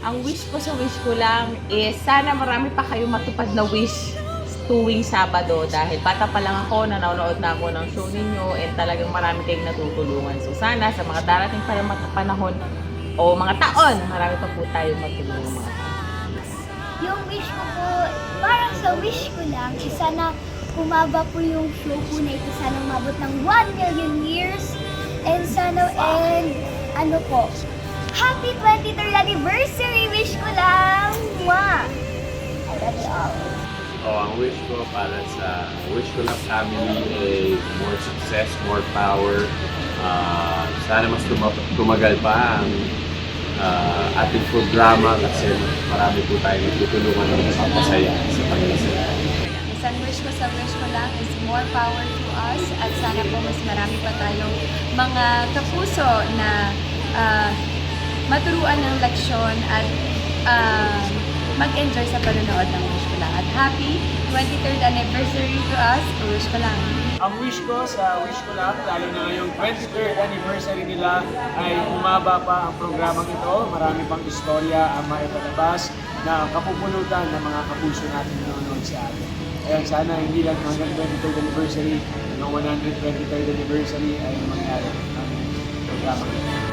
Ang wish ko sa wish ko lang is sana marami pa kayong matupad na wish tuwing Sabado dahil bata pa lang ako, nanonood na ako ng show ninyo and talagang marami kayong natutulungan. So sana sa mga darating pa yung mga panahon o mga taon, marami pa po tayong matulungan mga tao. Yung wish ko po, parang sa wish ko lang, is sana umaba po yung show po na ito. Sana umabot ng 1 million years. And sana, ano po, happy 23rd anniversary wish ko lang! Mwah! I love you all. Ang wish ko para sa wish ko lang family ay more success, more power. Sana mas tumagal pa ang ating programa kasi marami po tayo nagtutulungan ng masaya sa pagkasaya. Isang wish ko lang is more power to us at sana po mas marami pa tayong mga kapuso na maturuan ng leksyon at mag-enjoy sa panonood ng wish ko lang. At happy 23rd anniversary to us, wish ko lang. Ang wish ko sa wish ko lang, lalo na ngayong 23rd anniversary nila, ay umaba pa ang programang ito. Marami pang istorya ang maipalabas na kapupulutan ng mga kapuso natin nanonood sa atin. Kaya sana hindi lang hanggang 23rd anniversary, hanggang 123rd anniversary ay mangyari ang programang ito.